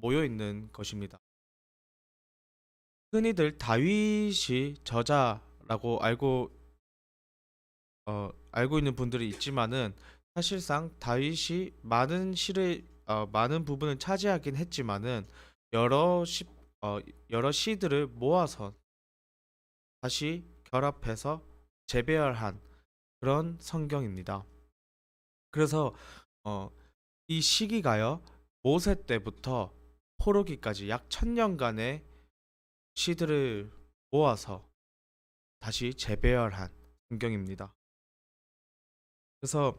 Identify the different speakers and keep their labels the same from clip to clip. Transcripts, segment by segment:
Speaker 1: 모여 있는 것입니다. 흔히들 다윗이 저자라고 알고 있는 분들이 있지만은 사실상 다윗이 많은 부분을 차지하긴 했지만은 여러 시 어, 여러 시들을 모아서 다시 결합해서 재배열한 그런 성경입니다. 그래서 어, 이 시기가요, 모세 때부터 포로기까지 약 1000년간의 시들을 모아서 다시 재배열한 성경입니다. 그래서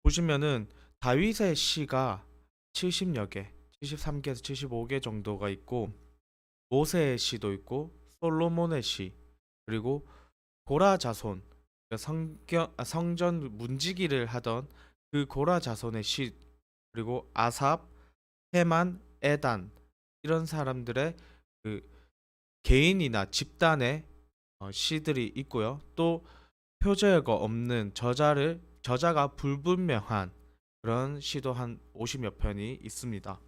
Speaker 1: 보시면은 다윗의 시가 70여 개, 73개에서 75개 정도가 있고, 모세의 시도 있고, 솔로몬의 시, 그리고 고라 자손, 그러니까 성전 문지기를 하던 그 고라 자손의 시, 그리고 아삽, 헤만, 에단 이런 사람들의 그 개인이나 집단의 시들이 있고요. 또 표제가 없는 저자가 불분명한 그런 시도 한 50여 편이 있습니다.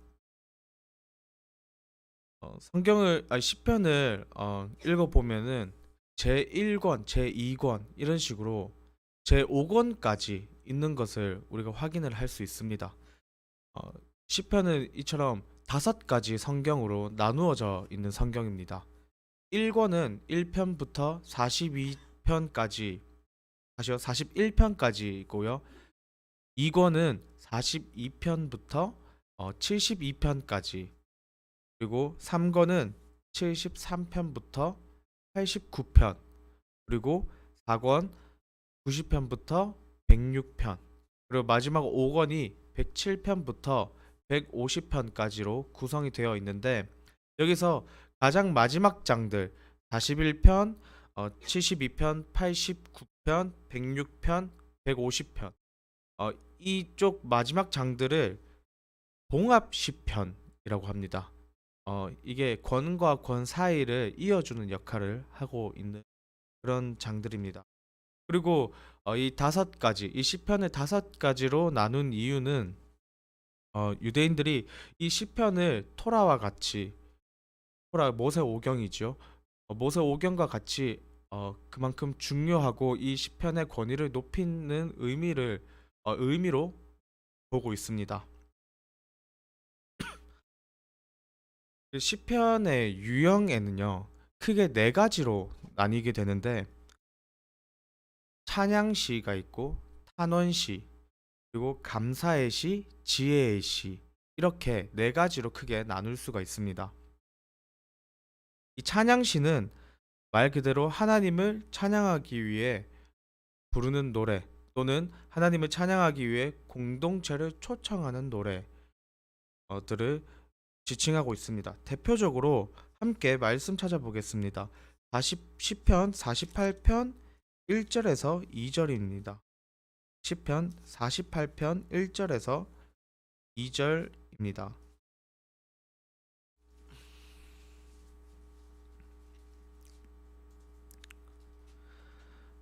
Speaker 1: 시편을 읽어보면은 제1권, 제2권 이런 식으로 제5권까지 있는 것을 우리가 확인을 할 수 있습니다. 어, 시편은 이처럼 5가지 성경으로 나누어져 있는 성경입니다. 1권은 1편부터 42편까지, 41편까지이고요. 2권은 42편부터 72편까지, 그리고 3권은 73편부터 89편, 그리고 4권 90편부터 106편, 그리고 마지막 5권이 107편부터 150편까지로 구성이 되어 있는데, 여기서 가장 마지막 장들 41편, 72편, 89편, 106편, 150편, 이쪽 마지막 장들을 봉합 시편이라고 합니다. 이게 권과 권 사이를 이어주는 역할을 하고 있는 그런 장들입니다. 그리고 이 시편을 5가지로 나눈 이유는 유대인들이 이 시편을 토라 모세 오경이죠. 모세 오경과 같이 그만큼 중요하고 이 시편의 권위를 높이는 의미로 보고 있습니다. 그 시편의 유형에는요, 크게 4가지로 나뉘게 되는데, 찬양시가 있고 탄원시, 그리고 감사의 시, 지혜의 시, 이렇게 4가지로 크게 나눌 수가 있습니다. 이 찬양시는 말 그대로 하나님을 찬양하기 위해 부르는 노래, 또는 하나님을 찬양하기 위해 공동체를 초청하는 노래들을 지칭하고 있습니다. 대표적으로 함께 말씀 찾아보겠습니다. 10편 48편 1절에서 2절입니다. 10편 48편 1절에서 2절입니다.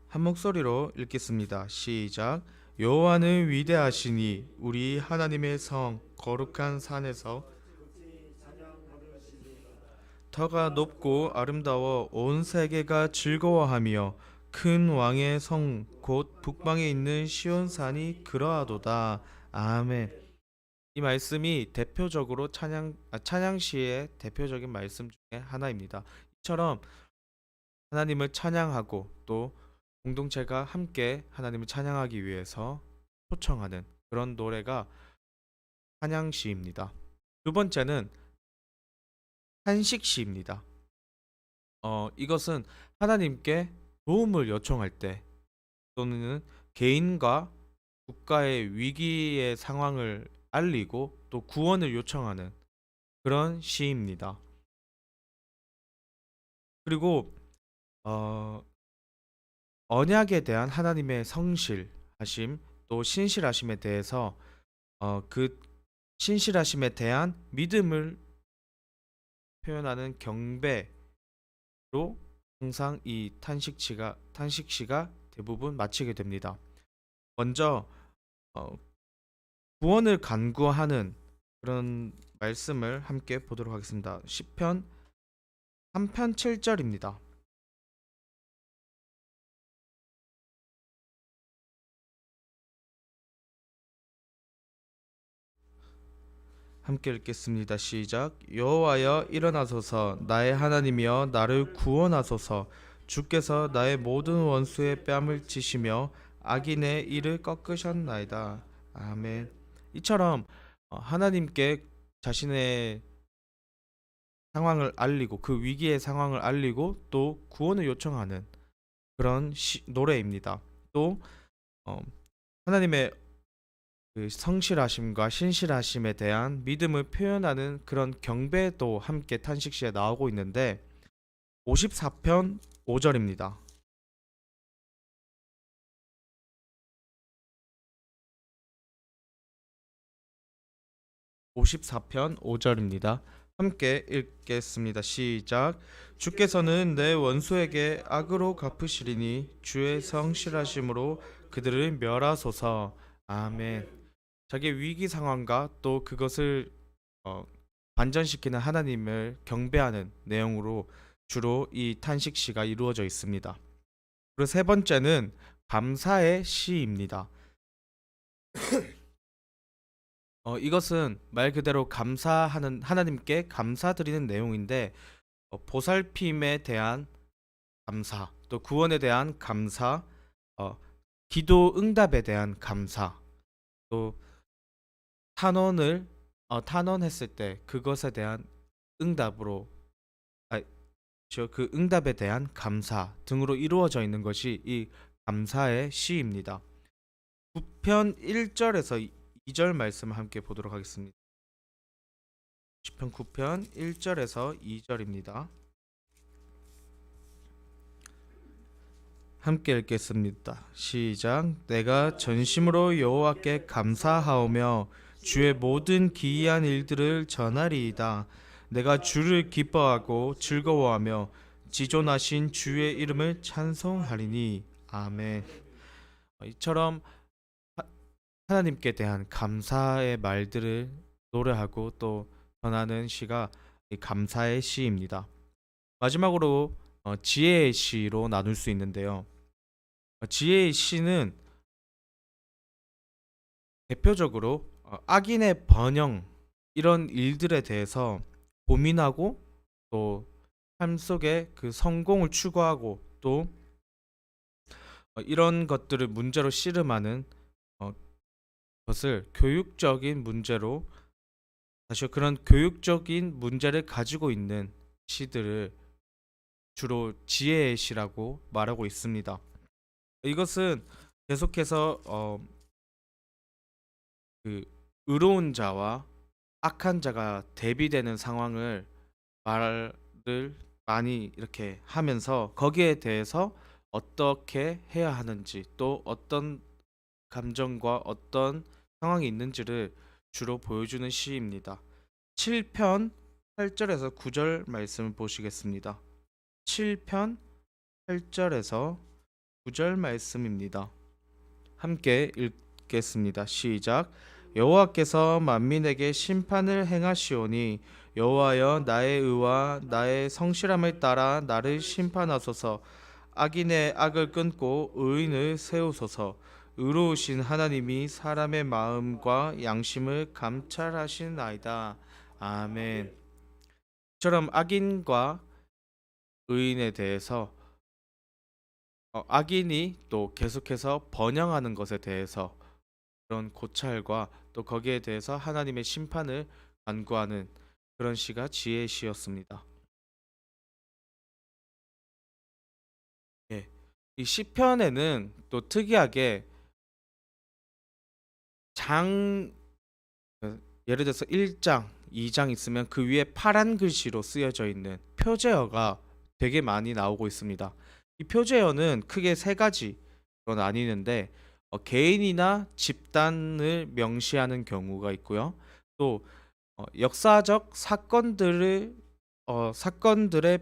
Speaker 1: 한 목소리로 읽겠습니다. 시작. 여호와는 위대하시니 우리 하나님의 성 거룩한 산에서 터가 높고 아름다워 온 세계가 즐거워하며 큰 왕의 성 곧 북방에 있는 시온산이 그러하도다. 아멘. 이 말씀이 대표적으로 찬양시의 대표적인 말씀 중에 하나입니다. 이처럼 하나님을 찬양하고 또 공동체가 함께 하나님을 찬양하기 위해서 초청하는 그런 노래가 찬양시입니다. 두 번째는 탄식시입니다. 이것은 하나님께 도움을 요청할 때, 또는 개인과 국가의 위기의 상황을 알리고 또 구원을 요청하는 그런 시입니다. 그리고 어, 언약에 대한 하나님의 성실하심, 또 신실하심에 대해서 그 신실하심에 대한 믿음을 표현하는 경배로 항상 이 탄식시가 대부분 마치게 됩니다. 먼저 어, 구원을 간구하는 그런 말씀을 함께 보도록 하겠습니다. 시편 3편 7절입니다. 함께 읽겠습니다. 시작. 여호와여 일어나소서, 나의 하나님이여 나를 구원하소서. 주께서 나의 모든 원수의 뺨을 치시며 악인의 이를 꺾으셨나이다. 아멘. 이처럼 하나님께 자신의 상황을 알리고 그 위기의 상황을 알리고 또 구원을 요청하는 그런 노래입니다. 또 어, 하나님의 그 성실하심과 신실하심에 대한 믿음을 표현하는 그런 경배도 함께 탄식시에 나오고 있는데 54편 5절입니다. 54편 5절입니다. 함께 읽겠습니다. 시작. 주께서는 내 원수에게 악으로 갚으시리니 주의 성실하심으로 그들을 멸하소서. 아멘. 자기의 위기 상황과 또 그것을 어, 반전시키는 하나님을 경배하는 내용으로 주로 이 탄식시가 이루어져 있습니다. 그리고 세 번째는 감사의 시입니다. 이것은 말 그대로 감사하는 하나님께 감사드리는 내용인데 보살핌에 대한 감사, 또 구원에 대한 감사, 어, 기도 응답에 대한 감사, 또 탄원을 탄원했을 때 그것에 대한 응답으로 그 응답에 대한 감사 등으로 이루어져 있는 것이 이 감사의 시입니다. 9편 1절에서 2절 말씀을 함께 보도록 하겠습니다. 시편 9편 1절에서 2절입니다. 함께 읽겠습니다. 시작. 내가 전심으로 여호와께 감사하오며 주의 모든 기이한 일들을 전하리이다. 내가 주를 기뻐하고 즐거워하며 지존하신 주의 이름을 찬송하리니. 아멘. 이처럼 하나님께 대한 감사의 말들을 노래하고 또 전하는 시가 이 감사의 시입니다. 마지막으로 지혜의 시로 나눌 수 있는데요. 지혜의 시는 대표적으로 악인의 번영 이런 일들에 대해서 고민하고 또 삶 속에 그 성공을 추구하고 또 이런 것들을 문제로 씨름하는 것을 교육적인 문제로 사실 그런 교육적인 문제를 가지고 있는 시들을 주로 지혜의 시라고 말하고 있습니다. 이것은 계속해서 그 의로운 자와 악한 자가 대비되는 상황을 말을 많이 이렇게 하면서 거기에 대해서 어떻게 해야 하는지 또 어떤 감정과 어떤 상황이 있는지를 주로 보여주는 시입니다. 7편 8절에서 9절 말씀을 보시겠습니다. 7편 8절에서 9절 말씀입니다. 함께 읽겠습니다. 시작. 여호와께서 만민에게 심판을 행하시오니 여호와여 나의 의와 나의 성실함을 따라 나를 심판하소서. 악인의 악을 끊고 의인을 세우소서. 의로우신 하나님이 사람의 마음과 양심을 감찰하시나이다. 아멘. 이처럼 악인과 의인에 대해서 악인이 또 계속해서 번영하는 것에 대해서 그런 고찰과 또 거기에 대해서 하나님의 심판을 간구하는 그런 시가 지혜의 시였습니다. 예. 이 시편에는 또 특이하게 장 예를 들어서 1장, 2장 있으면 그 위에 파란 글씨로 쓰여져 있는 표제어가 되게 많이 나오고 있습니다. 이 표제어는 크게 세 가지로 나뉘는데 개인이나 집단을 명시하는 경우가 있고요. 또 역사적 사건들의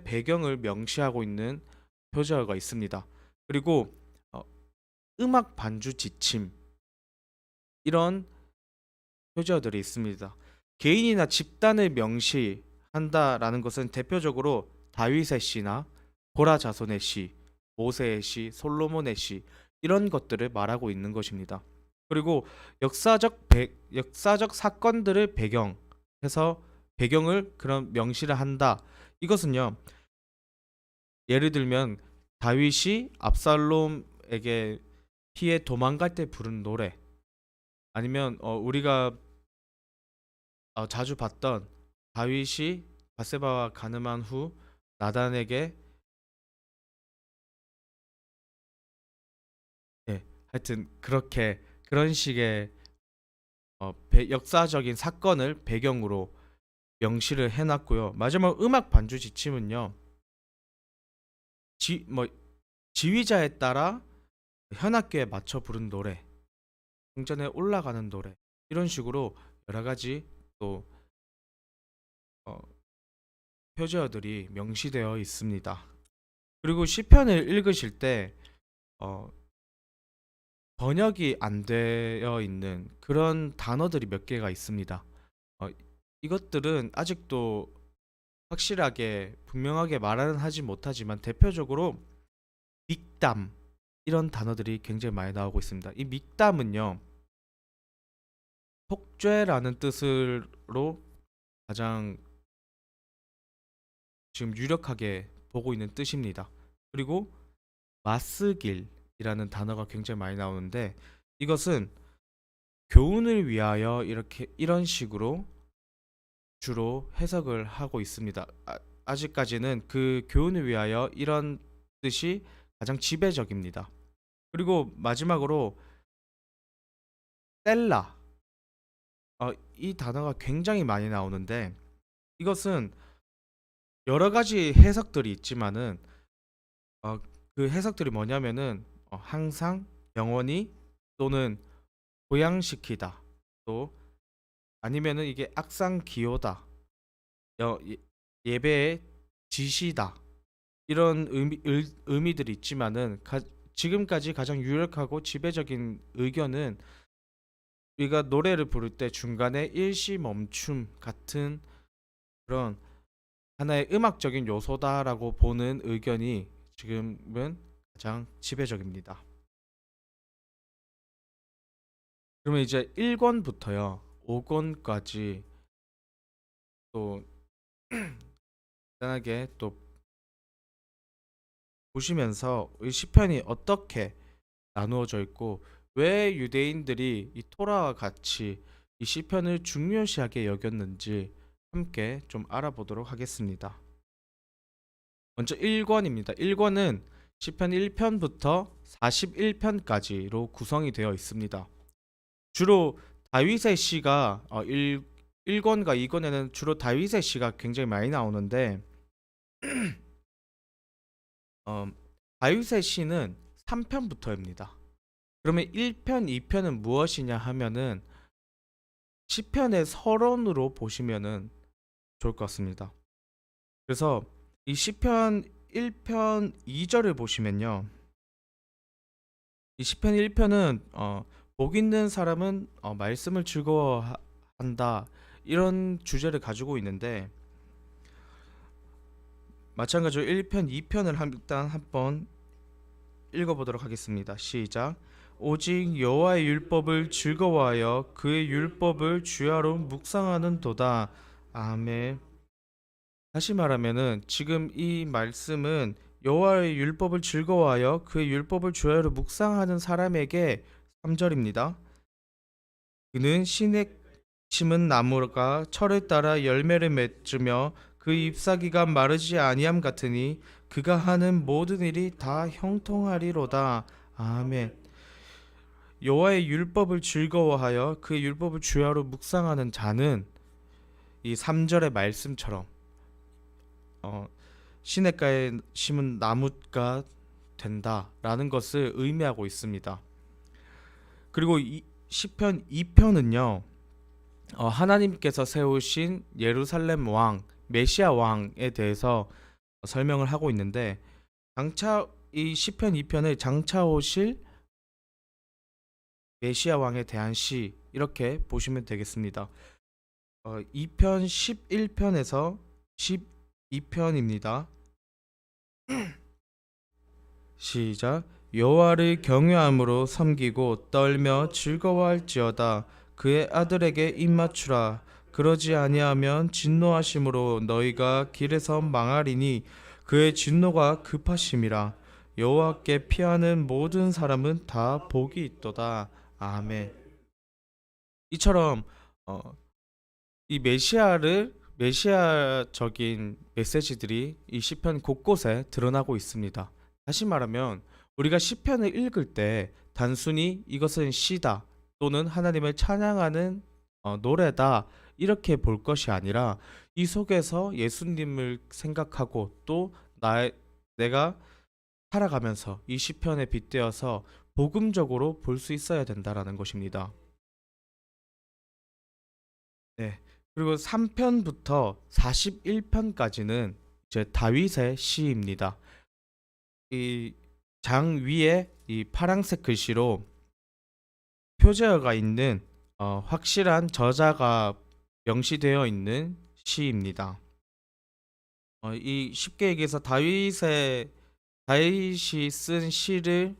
Speaker 1: 배경을 명시하고 있는 표제어가 있습니다. 그리고 어, 음악 반주 지침 이런 표제어들이 있습니다. 개인이나 집단을 명시한다라는 것은 대표적으로 다윗의 시나 고라 자손의 시, 모세의 시, 솔로몬의 시 이런 것들을 말하고 있는 것입니다. 그리고 역사적 사건들을 배경해서 배경을 그런 명시를 한다. 이것은요. 예를 들면 다윗이 압살롬에게 피해 도망갈 때 부른 노래 아니면 우리가 자주 봤던 다윗이 바세바와 가늠한 후 나단에게 네, 하여튼 그렇게 그런 식의 역사적인 사건을 배경으로 명시를 해놨고요. 마지막 음악 반주 지침은요. 뭐 지휘자에 따라 현악기에 맞춰 부른 노래, 궁전에 올라가는 노래 이런 식으로 여러 가지 또 어, 표제어들이 명시되어 있습니다. 그리고 시편을 읽으실 때 어, 번역이 안 되어 있는 그런 단어들이 몇 개가 있습니다. 어, 이것들은 아직도 확실하게 분명하게 말은 하지 못하지만 대표적으로 믹담 이런 단어들이 굉장히 많이 나오고 있습니다. 이 믹담은요 속죄라는 뜻으로 가장 지금 유력하게 보고 있는 뜻입니다. 그리고 마스길이라는 단어가 굉장히 많이 나오는데 이것은 교훈을 위하여 이렇게 이런 식으로 주로 해석을 하고 있습니다. 아직까지는 그 교훈을 위하여 이런 뜻이 가장 지배적입니다. 그리고 마지막으로 셀라 이 단어가 굉장히 많이 나오는데 이것은 여러 가지 해석들이 있지만은 어, 그 해석들이 뭐냐면은 항상 영원히 또는 보양시키다 또 아니면은 이게 악상 기호다 예배의 지시다 이런 의미들이 있지만은 지금까지 가장 유력하고 지배적인 의견은 우리가 노래를 부를 때 중간에 일시 멈춤 같은 그런 하나의 음악적인 요소다라고 보는 의견이 지금은 가장 지배적입니다. 그러면 이제 1권부터요 5권까지 또 간단하게 또 보시면서 이 시편이 어떻게 나누어져 있고 왜 유대인들이 이 토라와 같이 이 시편을 중요시하게 여겼는지 함께 좀 알아보도록 하겠습니다. 먼저 1권입니다. 1권은 시편 1편부터 41편까지로 구성이 되어 있습니다. 주로 다윗의 시가 1권과 2권에는 주로 다윗의 시가 굉장히 많이 나오는데 어, 다윗의 시는 3편부터입니다. 그러면 1편, 2편은 무엇이냐 하면은 시편의 서론으로 보시면은 좋을 것 같습니다. 그래서 이 시편 1편 2절을 보시면요. 이 시편 1편은 복 있는 사람은 말씀을 즐거워한다 이런 주제를 가지고 있는데 마찬가지로 1편, 2편을 일단 한번 읽어보도록 하겠습니다. 시작. 오직 여호와의 율법을 즐거워하여 그의 율법을 주야로 묵상하는 도다. 아멘. 다시 말하면은 지금 이 말씀은 여호와의 율법을 즐거워하여 그의 율법을 주야로 묵상하는 사람에게 3절입니다. 그는 신에 심은 나무가 철을 따라 열매를 맺으며 그 잎사귀가 마르지 아니함 같으니 그가 하는 모든 일이 다 형통하리로다. 아멘. 여호와의 율법을 즐거워하여 그의 율법을 주야로 묵상하는 자는 이 3절의 말씀처럼 시냇가에 심은 나무가 된다라는 것을 의미하고 있습니다. 그리고 이 시편 2편은요. 하나님께서 세우신 예루살렘 왕, 메시아 왕에 대해서 설명을 하고 있는데 장차 이 시편 2편을 장차 오실 메시아 왕에 대한 시 이렇게 보시면 되겠습니다. 2편 11편에서 12편입니다. 시작. 여호와를 경외함으로 섬기고 떨며 즐거워할지어다. 그의 아들에게 입맞추라. 그러지 아니하면 진노하심으로 너희가 길에서 망하리니 그의 진노가 급하심이라. 여호와께 피하는 모든 사람은 다 복이 있도다. 아멘. 이처럼 어, 이 메시아적인 메시지들이 이 시편 곳곳에 드러나고 있습니다. 다시 말하면 우리가 시편을 읽을 때 단순히 이것은 시다 또는 하나님을 찬양하는 노래다 이렇게 볼 것이 아니라 이 속에서 예수님을 생각하고 또 내가 살아가면서 이 시편에 빗대어서 복음적으로 볼 수 있어야 된다라는 것입니다. 네. 그리고 3편부터 41편까지는 이제 다윗의 시입니다. 이 장 위에 이 파란색 글씨로 표제어가 있는 확실한 저자가 명시되어 있는 시입니다. 이 쉽게 얘기해서 다윗이 쓴 시를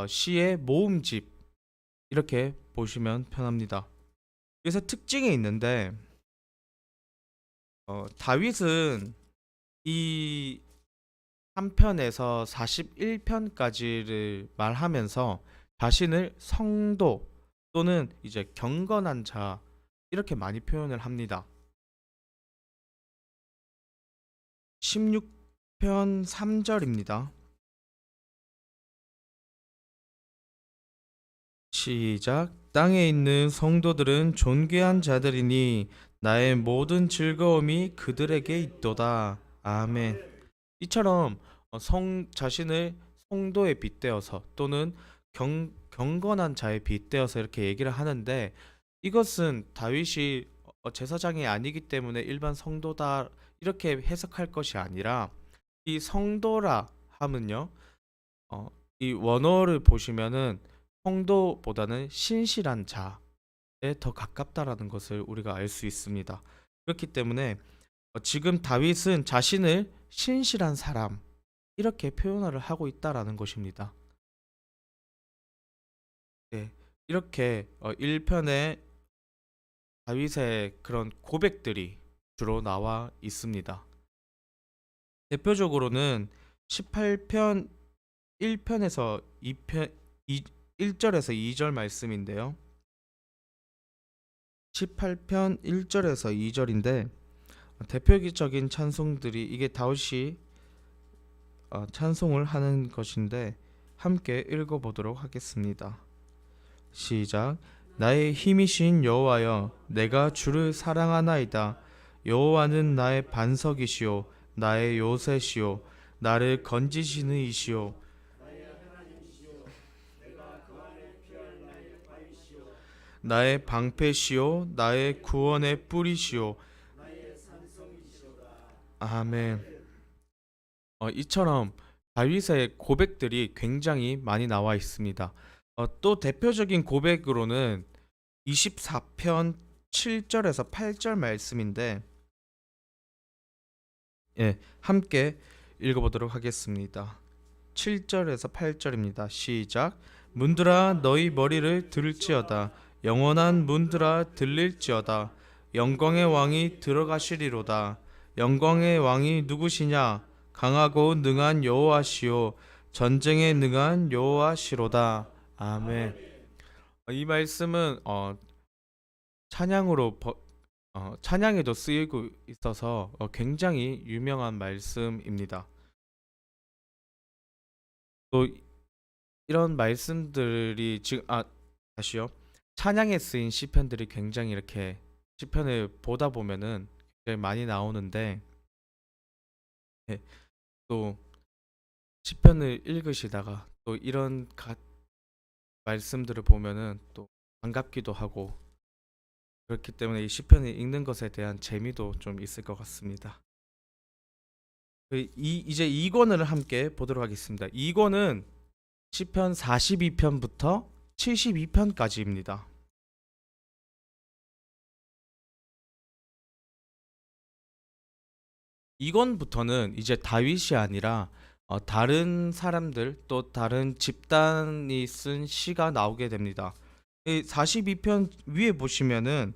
Speaker 1: 시의 모음집 이렇게 보시면 편합니다. 그래서 특징이 있는데 다윗은 이 3편에서 41편까지를 말하면서 자신을 성도 또는 이제 경건한 자 이렇게 많이 표현을 합니다. 16편 3절입니다. 시작. 땅에 있는 성도들은 존귀한 자들이니 나의 모든 즐거움이 그들에게 있도다. 아멘. 이처럼 자신을 성도에 빗대어서 또는 경건한 자에 빗대어서 이렇게 얘기를 하는데 이것은 다윗이 제사장이 아니기 때문에 일반 성도다 이렇게 해석할 것이 아니라 이 성도라 함은요 이 원어를 보시면은 성도보다는 신실한 자에 더 가깝다라는 것을 우리가 알 수 있습니다. 그렇기 때문에 지금 다윗은 자신을 신실한 사람 이렇게 표현을 하고 있다라는 것입니다. 네, 이렇게 1편에 다윗의 그런 고백들이 주로 나와 있습니다. 대표적으로는 18편 1편에서 2편 1절에서 2절 말씀인데요. 18편 1절에서 2절인데 대표적인 찬송들이 이게 다윗이 찬송을 하는 것인데 함께 읽어보도록 하겠습니다. 시작. 나의 힘이신 여호와여, 내가 주를 사랑하나이다. 여호와는 나의 반석이시오, 나의 요새시오, 나를 건지시는 이시오. 나의 방패시오, 나의 구원의 뿌리시오. 아멘. 이처럼 다윗의 고백들이 굉장히 많이 나와 있습니다. 또 대표적인 고백으로는 24편 7절에서 8절 말씀인데 함께 읽어보도록 하겠습니다. 7절에서 8절입니다. 시작. 문들아 너희 머리를 들을지어다. 영원한 문들아 들릴지어다. 영광의 왕이 들어가시리로다. 영광의 왕이 누구시냐? 강하고 능한 여호와시오. 전쟁에 능한 여호와시로다. 아멘. 이 말씀은 찬양으로 찬양에도 쓰이고 있어서 굉장히 유명한 말씀입니다. 또 이런 말씀들이 지금 다시요. 찬양에 쓰인 시편들이 굉장히 이렇게 시편을 보다 보면은 굉장히 많이 나오는데 예, 또 시편을 읽으시다가 또 이런 말씀들을 보면은 또 반갑기도 하고 그렇기 때문에 이 시편을 읽는 것에 대한 재미도 좀 있을 것 같습니다. 이제 2권을 함께 보도록 하겠습니다. 2권은 시편 42편부터 72편까지입니다. 2권부터는 이제 다윗이 아니라 다른 사람들 또 다른 집단이 쓴 시가 나오게 됩니다. 이 42편 위에 보시면은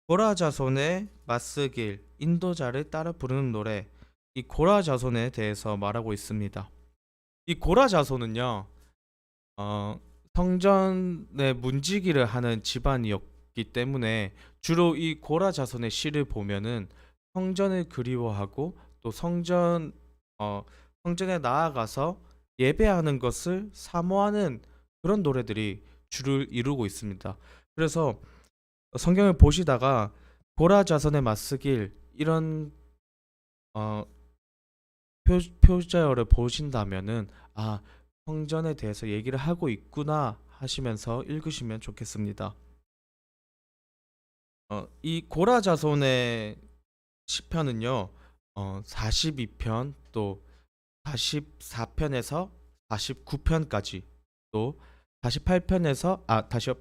Speaker 1: 고라 자손의 맞스길 인도자를 따라 부르는 노래, 이 고라 자손에 대해서 말하고 있습니다. 이 고라 자손은요 어, 성전의 문지기를 하는 집안이었기 때문에 주로 이 고라 자손의 시를 보면은 성전을 그리워하고 또 어, 성전에 나아가서 예배하는 것을 사모하는 그런 노래들이 주를 이루고 있습니다. 그래서 성경을 보시다가 고라 자손의 맞쓰길 이런 어, 표제어를 보신다면은 성전에 대해서 얘기를 하고 있구나 하시면서 읽으시면 좋겠습니다. 이 고라 자손의 시편은요, 42편 또 44편에서 49편까지 또 48편에서 다시요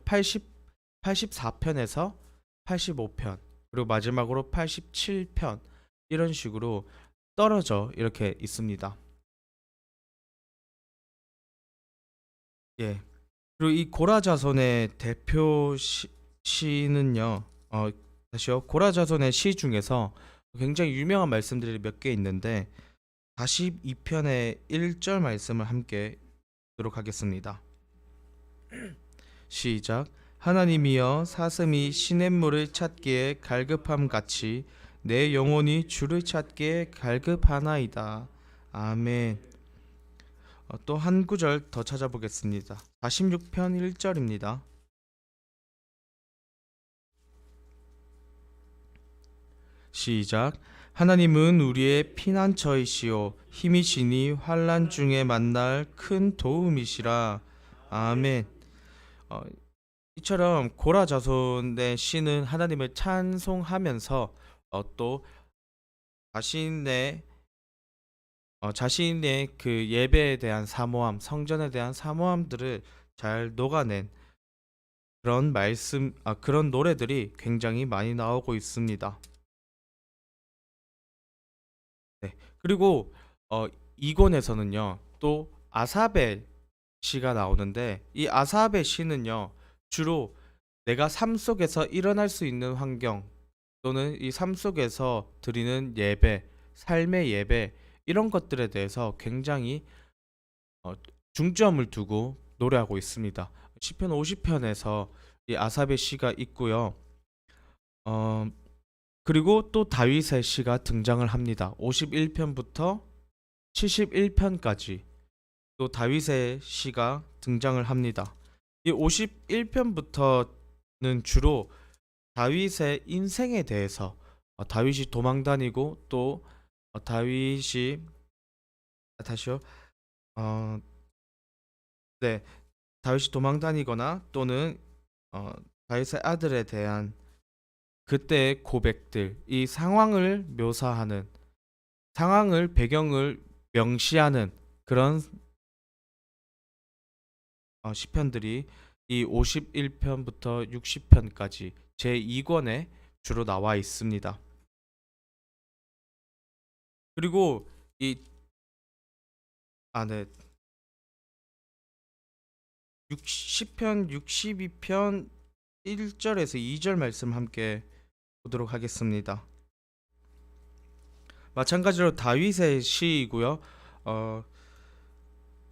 Speaker 1: 84편에서 85편 그리고 마지막으로 87편 이런 식으로 떨어져 이렇게 있습니다. 예. 그리고 이 고라자손의 대표 시는요. 다시요. 고라자손의 시 중에서 굉장히 유명한 말씀들이 몇 개 있는데 42편의 1절 말씀을 함께 듣도록 하겠습니다. 시작. 하나님이여 사슴이 시냇물을 찾기에 갈급함 같이 내 영혼이 주를 찾기에 갈급하나이다. 아멘. 또 한 구절 더 찾아보겠습니다. 46편 1절입니다. 시작. 하나님은 우리의 피난처이시오 힘이시니 환난 중에 만날 큰 도움이시라. 아멘. 이처럼 고라 자손의 시는 하나님을 찬송하면서 또 자신의 자신의 그 예배에 대한 사모함, 성전에 대한 사모함들을 잘 녹아낸 그런 그런 노래들이 굉장히 많이 나오고 있습니다. 네. 그리고 2권에서는요, 또 아삽의 시가 나오는데 이 아삽의 시는요, 주로 내가 삶 속에서 일어날 수 있는 환경 또는 이 삶 속에서 드리는 예배, 삶의 예배 이런 것들에 대해서 굉장히 중점을 두고 노래하고 있습니다. 시편 50편에서 이 아삽의 시가 있고요. 그리고 또 다윗의 시가 등장을 합니다. 51편부터 71편까지 또 다윗의 시가 등장을 합니다. 이 51편부터는 주로 다윗의 인생에 대해서 다윗이 도망다니고 또 다윗이 다시요. 어, 네. 다윗이 도망다니거나 또는 다윗의 아들에 대한 그때의 고백들, 이 상황을 배경을 명시하는 그런 시편들이 이 51편부터 60편까지 제2권에 주로 나와 있습니다. 그리고 이 네. 60편, 62편 1절에서 2절 말씀 함께 보도록 하겠습니다. 마찬가지로 다윗의 시이고요.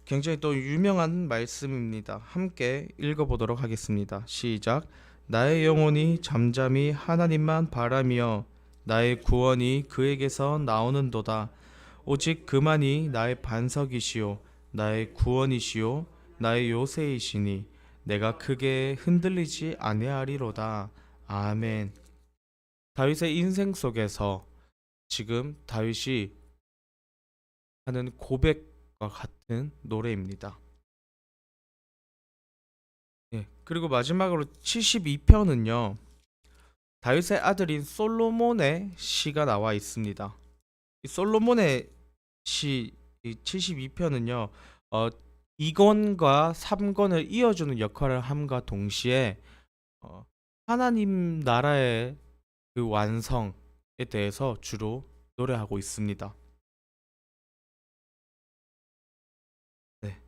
Speaker 1: 굉장히 또 유명한 말씀입니다. 함께 읽어보도록 하겠습니다. 시작. 나의 영혼이 잠잠히 하나님만 바라며 나의 구원이 그에게서 나오는도다. 오직 그만이 나의 반석이시요 나의 구원이시요 나의 요새이시니 내가 크게 흔들리지 아니하리로다. 아멘. 다윗의 인생 속에서 지금 다윗이 하는 고백과 같은 노래입니다. 예, 그리고 마지막으로 72편은요. 다윗의 아들인 솔로몬의 시가 나와 있습니다. 이 솔로몬의 시 72편은요. 2권과 3권을 이어주는 역할을 함과 동시에 하나님 나라의 그 완성에 대해서 주로 노래하고 있습니다. 네.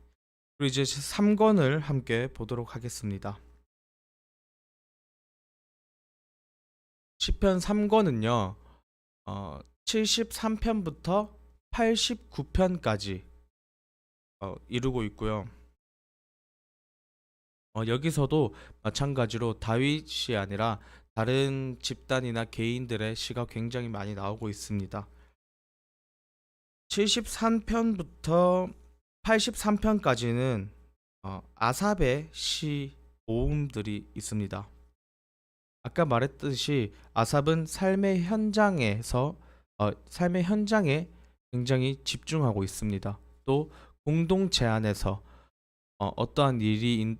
Speaker 1: 그리고 이제 3권을 함께 보도록 하겠습니다. 시편 3권은요. 73편부터 89편까지 이루고 있고요. 여기서도 마찬가지로 다윗이 아니라 다른 집단이나 개인들의 시가 굉장히 많이 나오고 있습니다. 73편부터 83편까지는 아삽의 시 모음들이 있습니다. 아까 말했듯이 아삽은 삶의 현장에 굉장히 집중하고 있습니다. 또 공동체 안에서 어떠한 일이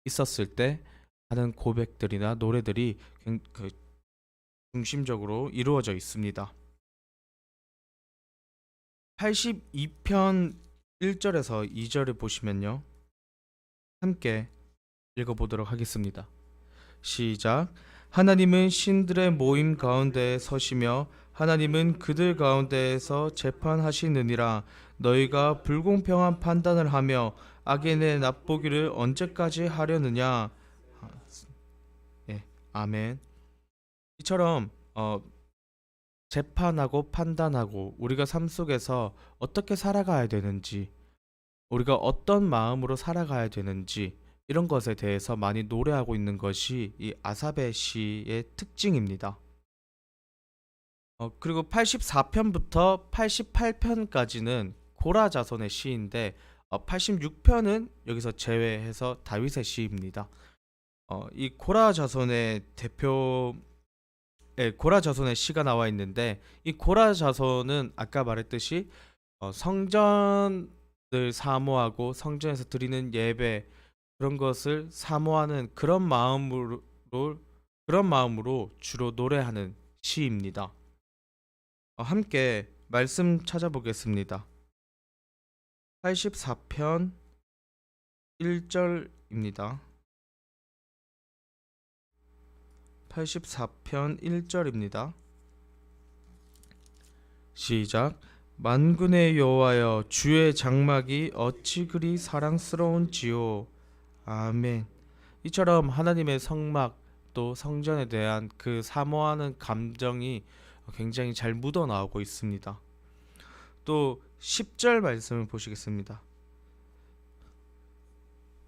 Speaker 1: 있었을 때 하는 고백들이나 노래들이 중심적으로 이루어져 있습니다. 82편 1절에서 2절을 보시면요. 함께 읽어보도록 하겠습니다. 시작. 하나님은 신들의 모임 가운데에 서시며 하나님은 그들 가운데에서 재판하시느니라. 너희가 불공평한 판단을 하며 악인의 납보기를 언제까지 하려느냐. 예, 아멘. 이처럼 재판하고 판단하고 우리가 삶 속에서 어떻게 살아가야 되는지, 우리가 어떤 마음으로 살아가야 되는지 이런 것에 대해서 많이 노래하고 있는 것이 이 아삽의 시의 특징입니다. 그리고 84편부터 88편까지는 고라 자손의 시인데 86편은 여기서 제외해서 다윗의 시입니다. 이 고라 자손의 고라 자손의 시가 나와 있는데 이 고라 자손은 아까 말했듯이 성전을 사모하고 성전에서 드리는 예배 그런 것을 사모하는 그런 마음으로 주로 노래하는 시입니다. 함께 말씀 찾아보겠습니다. 84편 1절입니다. 84편 1절입니다. 시작. 만군의 여호와여 주의 장막이 어찌 그리 사랑스러운지요. 아멘. 이처럼 하나님의 성막 또 성전에 대한 그 사모하는 감정이 굉장히 잘 묻어 나오고 있습니다. 또 10절 말씀을 보시겠습니다.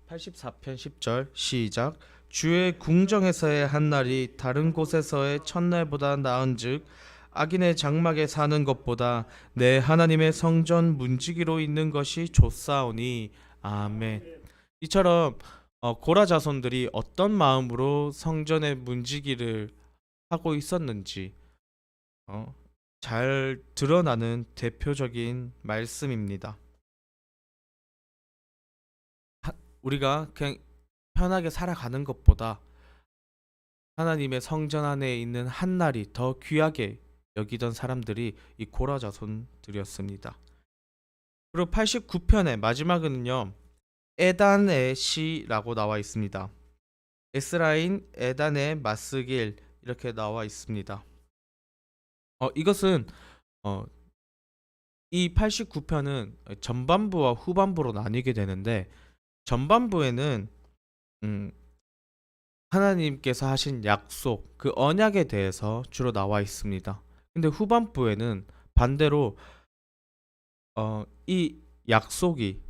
Speaker 1: 84편 10절 시작. 주의 궁정에서의 한날이 다른 곳에서의 첫날보다 나은즉 악인의 장막에 사는 것보다 내 하나님의 성전 문지기로 있는 것이 좋사오니. 아멘. 이처럼 고라 자손들이 어떤 마음으로 성전의 문지기를 하고 있었는지 잘 드러나는 대표적인 말씀입니다. 우리가 그냥 편하게 살아가는 것보다 하나님의 성전 안에 있는 한날이 더 귀하게 여기던 사람들이 이 고라 자손들이었습니다. 그리고 89편의 마지막은요. 에단의 시라고 나와 있습니다. 에스라인 에단의 맞쓰길 이렇게 나와 있습니다. 이것은 이 89편은 전반부와 후반부로 나뉘게 되는데 전반부에는 하나님께서 하신 약속, 그 언약에 대해서 주로 나와 있습니다. 근데 후반부에는 반대로 이 약속이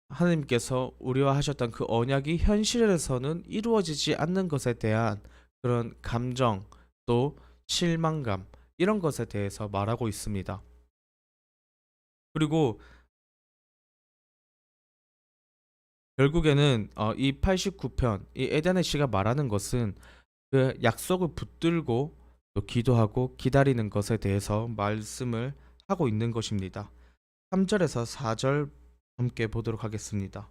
Speaker 1: 하나님께서 우리와 하셨던 그 언약이 현실에서는 이루어지지 않는 것에 대한 그런 감정 또 실망감 이런 것에 대해서 말하고 있습니다. 그리고 결국에는 이 89편 이 에덴의 시가 말하는 것은 그 약속을 붙들고 또 기도하고 기다리는 것에 대해서 말씀을 하고 있는 것입니다. 3절에서 4절 함께 보도록 하겠습니다.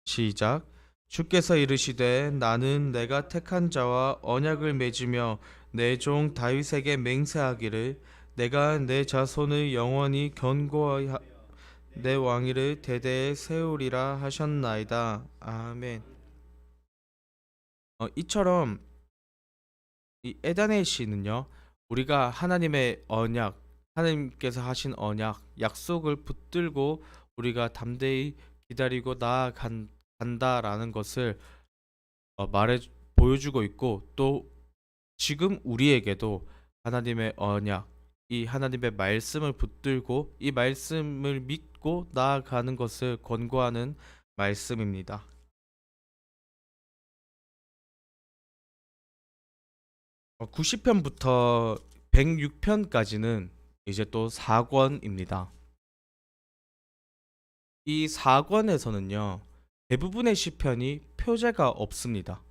Speaker 1: 시작. 주께서 이르시되 나는 내가 택한 자와 언약을 맺으며 내 종 다윗에게 맹세하기를 내가 내 자손을 영원히 견고하여 내 왕위를 대대에 세우리라 하셨나이다. 아멘. 이처럼 이 에다네 시는요 우리가 하나님의 언약, 하나님께서 하신 언약, 약속을 붙들고 우리가 담대히 기다리고 나아간다라는 것을 말해 보여주고 있고, 또 지금 우리에게도 하나님의 언약, 이 하나님의 말씀을 붙들고 이 말씀을 믿고 나아가는 것을 권고하는 말씀입니다. 90편부터 106편까지는 이제 또 4권입니다. 이 4권에서는요, 대부분의 시편이 표제가 없습니다.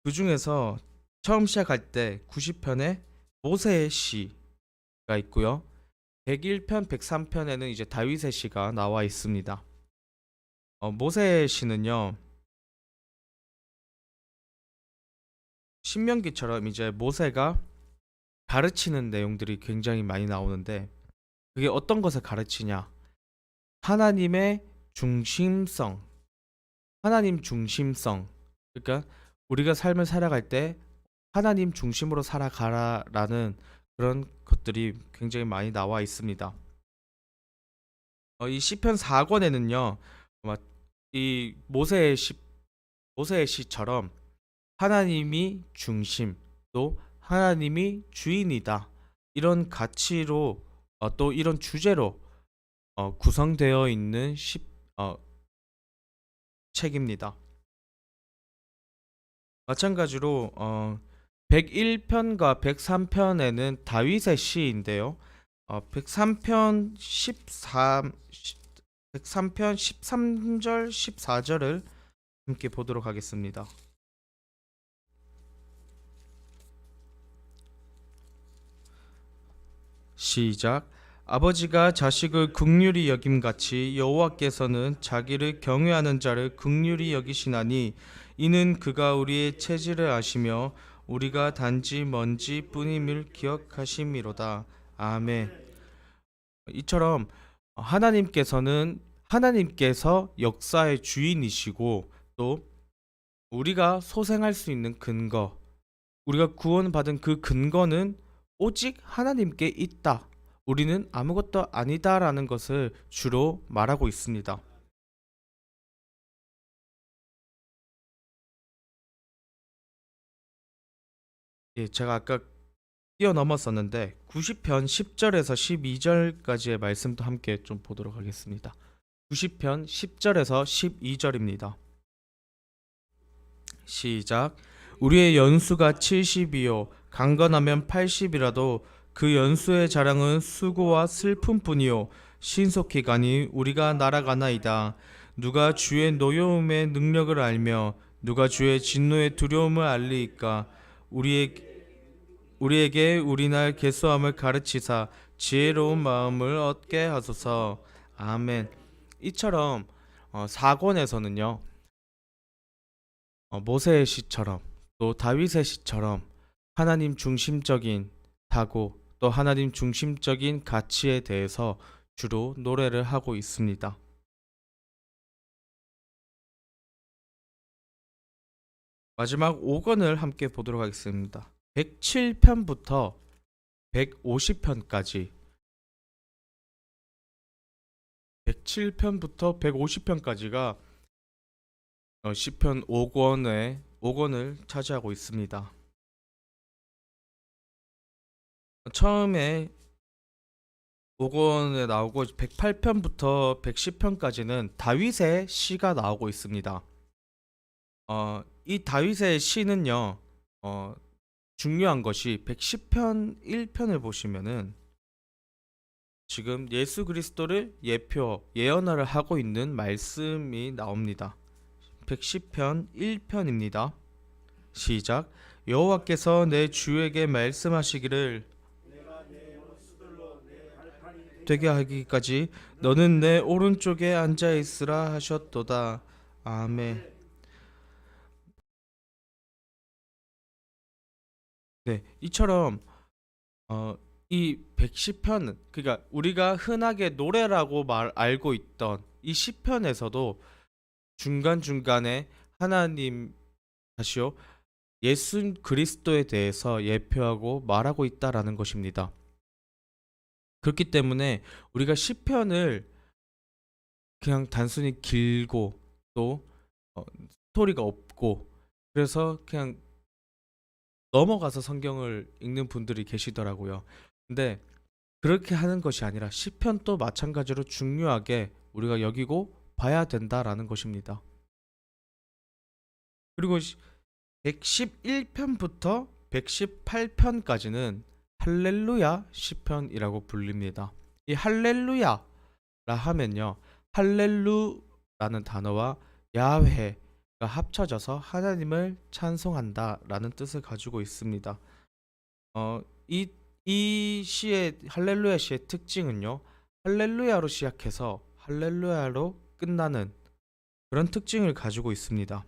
Speaker 1: 그 중에서 처음 시작할 때 90편에 모세의 시가 있고요. 101편, 103편에는 이제 다윗의 시가 나와 있습니다. 모세의 시는요, 신명기처럼 이제 모세가 가르치는 내용들이 굉장히 많이 나오는데, 그게 어떤 것을 가르치냐? 하나님의 중심성, 하나님 중심성. 그러니까 우리가 삶을 살아갈 때 하나님 중심으로 살아가라라는 그런 것들이 굉장히 많이 나와 있습니다. 이 시편 4권에는요, 이 모세의 시처럼 하나님이 중심, 또 하나님이 주인이다, 이런 가치로 또 이런 주제로 구성되어 있는 어, 책입니다. 마찬가지로 101편과 103편에는 다윗의 시인데요. 103편 13절 14절을 함께 보도록 하겠습니다. 시작. 아버지가 자식을 긍휼히 여김같이 여호와께서는 자기를 경외하는 자를 긍휼히 여기시나니 이는 그가 우리의 체질을 아시며 우리가 단지 먼지 뿐임을 기억하심이로다. 아멘. 이처럼 하나님께서 역사의 주인이시고, 또 우리가 소생할 수 있는 근거, 우리가 구원받은 그 근거는 오직 하나님께 있다, 우리는 아무것도 아니다라는 것을 주로 말하고 있습니다. 예, 제가 아까 뛰어넘었었는데 90편 10절에서 12절까지의 말씀도 함께 좀 보도록 하겠습니다. 90편 10절에서 12절입니다. 시작. 우리의 연수가 70이요 강건하면 80이라도 그 연수의 자랑은 수고와 슬픔뿐이요 신속히 가니 우리가 날아가나이다. 누가 주의 노여움의 능력을 알며 누가 주의 진노의 두려움을 알리이까. 우리에게 우리날 계수함을 가르치사 지혜로운 마음을 얻게 하소서. 아멘. 이처럼 4권에서는요, 모세의 시처럼 또 다윗의 시처럼 하나님 중심적인 사고, 또 하나님 중심적인 가치에 대해서 주로 노래를 하고 있습니다. 마지막 5권을 함께 보도록 하겠습니다. 107편부터 150편까지 107편부터 150편까지가 시편 5권을 차지하고 있습니다. 처음에 5권에 나오고 108편부터 110편까지는 다윗의 시가 나오고 있습니다. 이 다윗의 시는요, 중요한 것이 110편 1편을 보시면은 지금 예수 그리스도를 예언을 하고 있는 말씀이 나옵니다. 110편 1편입니다. 시작. 여호와께서 내 주에게 말씀하시기를 되게 하기까지 너는 내 오른쪽에 앉아 있으라 하셨도다. 아멘. 네, 이처럼 이 110편, 그러니까 우리가 흔하게 노래라고 알고 있던 이 시편에서도 중간중간에 하나님, 다시요, 예수 그리스도에 대해서 예표하고 말하고 있다라는 것입니다. 그렇기 때문에 우리가 시편을 그냥 단순히 길고 또 스토리가 없고 그래서 그냥 넘어가서 성경을 읽는 분들이 계시더라고요. 근데 그렇게 하는 것이 아니라 시편도 마찬가지로 중요하게 우리가 여기고 봐야 된다라는 것입니다. 그리고 111편부터 118편까지는 할렐루야 시편이라고 불립니다. 이 할렐루야라 하면요, 할렐루라는 단어와 야훼가 합쳐져서 하나님을 찬송한다라는 뜻을 가지고 있습니다. 이 시의 할렐루야 시의 특징은요, 할렐루야로 시작해서 할렐루야로 끝나는 그런 특징을 가지고 있습니다.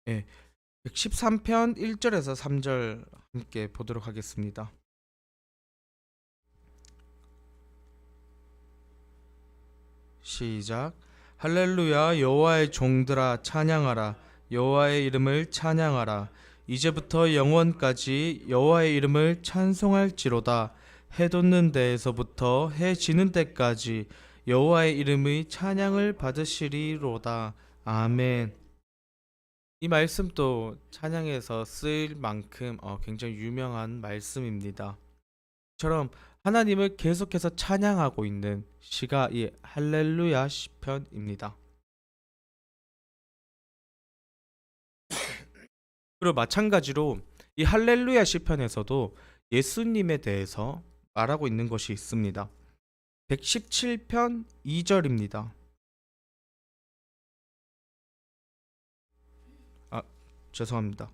Speaker 1: 예, 113편 1절에서 3절 함께 보도록 하겠습니다. 시작. 할렐루야, 여호와의 종들아 찬양하라. 여호와의 이름을 찬양하라. 이제부터 영원까지 여호와의 이름을 찬송할지로다. 해 돋는 데에서부터 해 지는 때까지 여호와의 이름의 찬양을 받으시리로다. 아멘. 이 말씀도 찬양에서 쓰일 만큼 굉장히 유명한 말씀입니다. 처럼 하나님을 계속해서 찬양하고 있는 시가 이 할렐루야 시편입니다. 그리고 마찬가지로 이 할렐루야 시편에서도 예수님에 대해서 말하고 있는 것이 있습니다. 117편 2절입니다. 죄송합니다.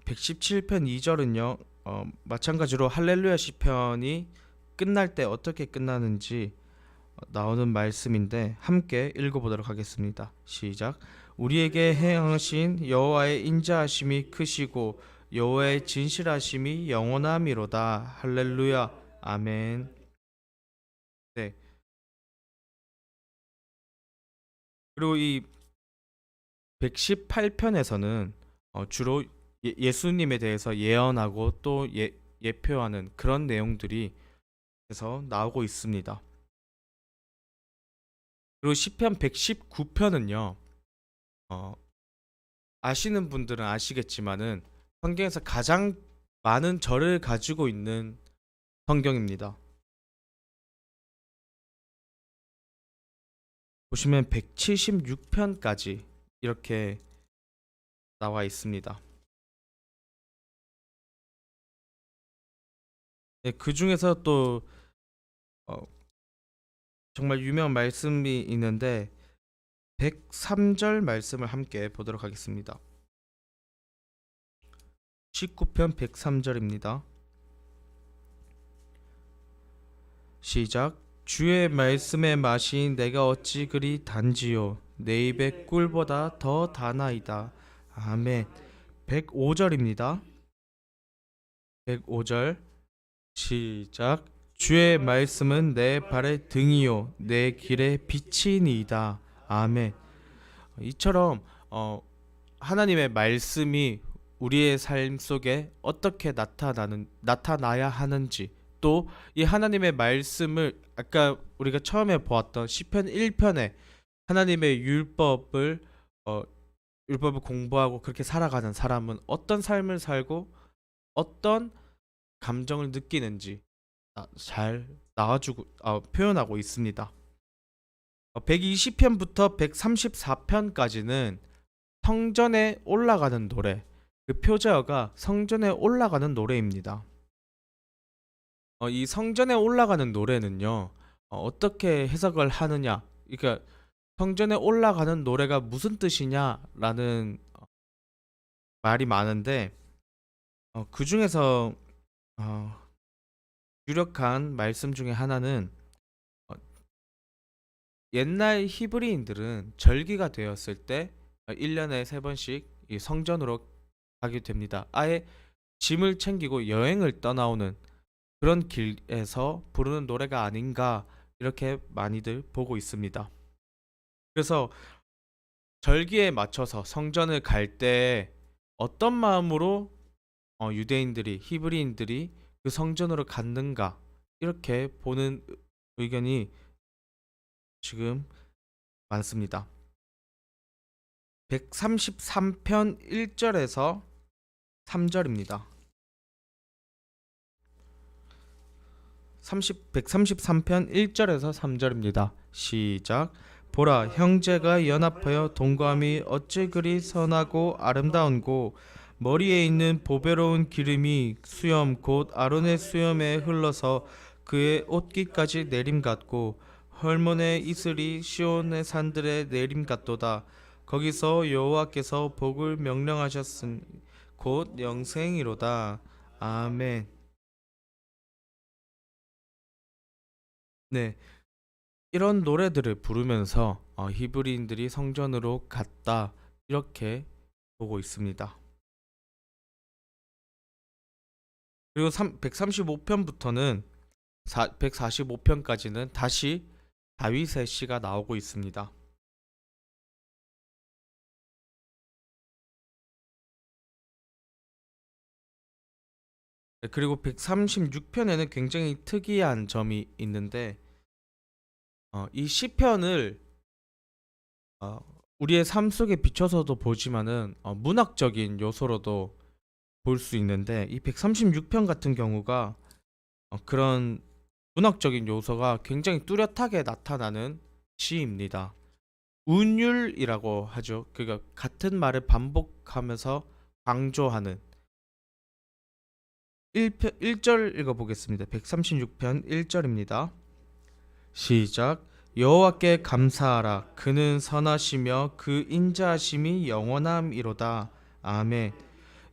Speaker 1: 117편 2절은요, 마찬가지로 할렐루야 시편이 끝날 때 어떻게 끝나는지 나오는 말씀인데 함께 읽어보도록 하겠습니다. 시작. 우리에게 행하신 여호와의 인자하심이 크시고 여호와의 진실하심이 영원함이로다. 할렐루야. 아멘. 네. 그리고 이 118편에서는 주로 예수님에 대해서 예언하고 또 예표하는 그런 내용들이 그래서 나오고 있습니다. 그리고 시편 119편은요, 아시는 분들은 아시겠지만은 성경에서 가장 많은 절을 가지고 있는 성경입니다. 보시면 176편까지 이렇게 나와 있습니다. 네, 그 중에서 또 정말 유명한 말씀이 있는데 103절 말씀을 함께 보도록 하겠습니다. 19편 103절입니다. 시작. 주의 말씀의 맛이 내가 어찌 그리 단지요 내 입의 꿀보다 더 다나이다. 아멘. 105절입니다. 105절 시작. 주의 말씀은 내 발의 등이요 내 길의 빛이니이다. 아멘. 이처럼 하나님의 말씀이 우리의 삶 속에 어떻게 나타나야 하는지, 또 이 하나님의 말씀을 아까 우리가 처음에 보았던 시편 1편에 하나님의 율법을 공부하고 그렇게 살아가는 사람은 어떤 삶을 살고 어떤 감정을 느끼는지 잘 나와주고 표현하고 있습니다. 120편부터 134편까지는 성전에 올라가는 노래, 그 표제어가 성전에 올라가는 노래입니다. 이 성전에 올라가는 노래는요, 어떻게 해석을 하느냐, 그러니까 성전에 올라가는 노래가 무슨 뜻이냐라는 말이 많은데 그 중에서 유력한 말씀 중에 하나는 옛날 히브리인들은 절기가 되었을 때 1년에 3번씩 이 성전으로 가게 됩니다. 아예 짐을 챙기고 여행을 떠나오는 그런 길에서 부르는 노래가 아닌가 이렇게 많이들 보고 있습니다. 그래서 절기에 맞춰서 성전을 갈 때 어떤 마음으로 유대인들이 히브리인들이 그 성전으로 갔는가 이렇게 보는 의견이 지금 많습니다. 133편 1절에서 3절입니다. 133편 1절에서 3절입니다. 시작. 보라, 형제가 연합하여 동거함이 어찌 그리 선하고 아름다운고, 머리에 있는 보배로운 기름이 수염 곧 아론의 수염에 흘러서 그의 옷깃까지 내림 같고, 헐몬의 이슬이 시온의 산들의 내림 같도다. 거기서 여호와께서 복을 명령하셨으니 곧 영생이로다. 아멘. 네, 이런 노래들을 부르면서 히브리인들이 성전으로 갔다 이렇게 보고 있습니다. 그리고 135편부터는 145편까지는 다시 다윗의 시가 나오고 있습니다. 네, 그리고 136편에는 굉장히 특이한 점이 있는데 이 시편을 어, 우리의 삶 속에 비춰서도 보지만은 문학적인 요소로도 볼 수 있는데, 이 136편 같은 경우가 그런 문학적인 요소가 굉장히 뚜렷하게 나타나는 시입니다. 운율이라고 하죠. 그러니까 같은 말을 반복하면서 강조하는 1절 읽어보겠습니다. 136편 1절입니다. 시작. 여호와께 감사하라. 그는 선하시며 그 인자하심이 영원함이로다. 아멘.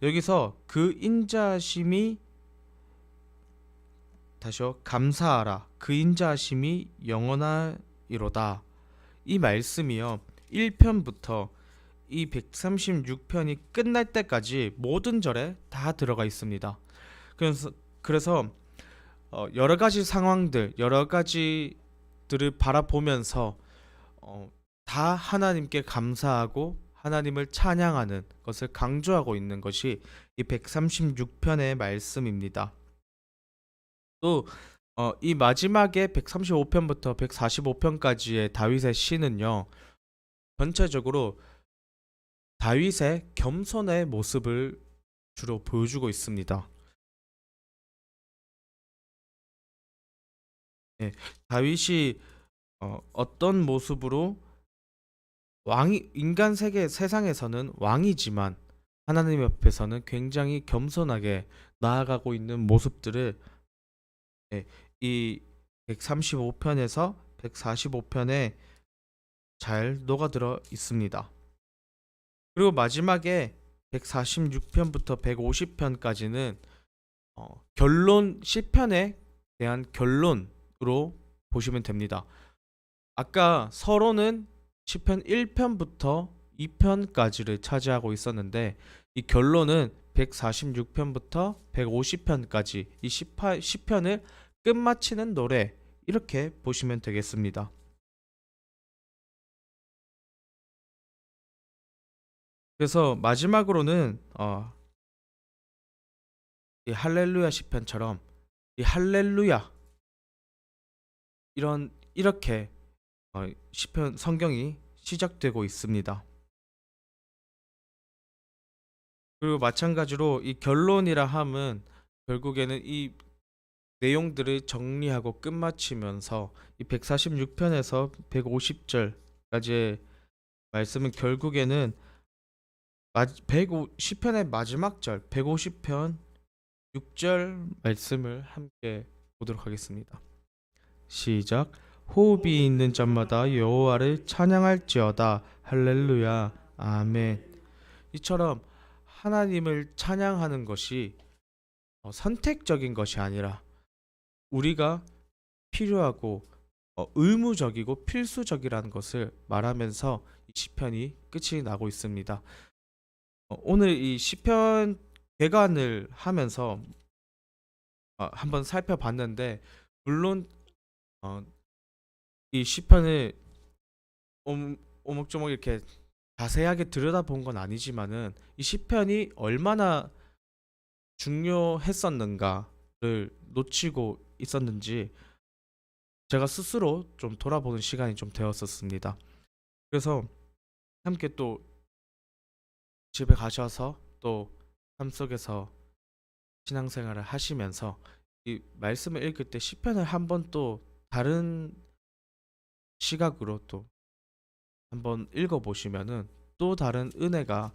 Speaker 1: 여기서 그 인자하심이, 다시요, 감사하라. 그 인자하심이 영원하이로다. 이 말씀이요, 1편부터 이 136편이 끝날 때까지 모든 절에 다 들어가 있습니다. 그래서 여러 가지 상황들, 여러 가지들을 바라보면서 다 하나님께 감사하고 하나님을 찬양하는 것을 강조하고 있는 것이 이 136편의 말씀입니다. 또 이 마지막에 135편부터 145편까지의 다윗의 시는요, 전체적으로 다윗의 겸손의 모습을 주로 보여주고 있습니다. 예, 다윗이 어떤 모습으로 왕이, 인간 세상에서는 왕이지만 하나님 옆에서는 굉장히 겸손하게 나아가고 있는 모습들을 이 135편에서 145편에 잘 녹아들어 있습니다. 그리고 마지막에 146편부터 150편까지는 결론, 시편에 대한 결론으로 보시면 됩니다. 아까 서론은 시편 1편부터 2편까지를 차지하고 있었는데, 이 결론은 146편부터 150편까지 이 시편을 끝마치는 노래, 이렇게 보시면 되겠습니다. 그래서 마지막으로는 이 할렐루야 시편처럼 이 할렐루야, 이렇게 시편 성경이 시작되고 있습니다. 그리고 마찬가지로 이 결론이라 함은 결국에는 이 내용들을 정리하고 끝마치면서 이 146편에서 150절까지의 말씀은 결국에는 150편의 마지막 절 150편 6절 말씀을 함께 보도록 하겠습니다. 시작. 호흡이 있는 자마다 여호와를 찬양할지어다. 할렐루야. 아멘. 이처럼 하나님을 찬양하는 것이 선택적인 것이 아니라 우리가 필요하고 의무적이고 필수적이라는 것을 말하면서 이 시편이 끝이 나고 있습니다. 오늘 이 시편 개관을 하면서 한번 살펴봤는데, 물론 이 시편을 오목조목 이렇게 자세하게 들여다본 건 아니지만은 이 시편이 얼마나 중요했었는가를 놓치고 있었는지 제가 스스로 좀 돌아보는 시간이 좀 되었었습니다. 그래서 함께 또 집에 가셔서 또 삶 속에서 신앙생활을 하시면서 이 말씀을 읽을 때 시편을 한번 또 다른 시각으로 또 한번 읽어보시면은 또 다른 은혜가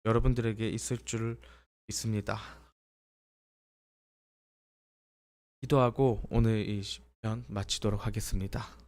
Speaker 1: 여러분들에게 있을 줄 믿습니다. 기도하고 오늘 이 시편 마치도록 하겠습니다.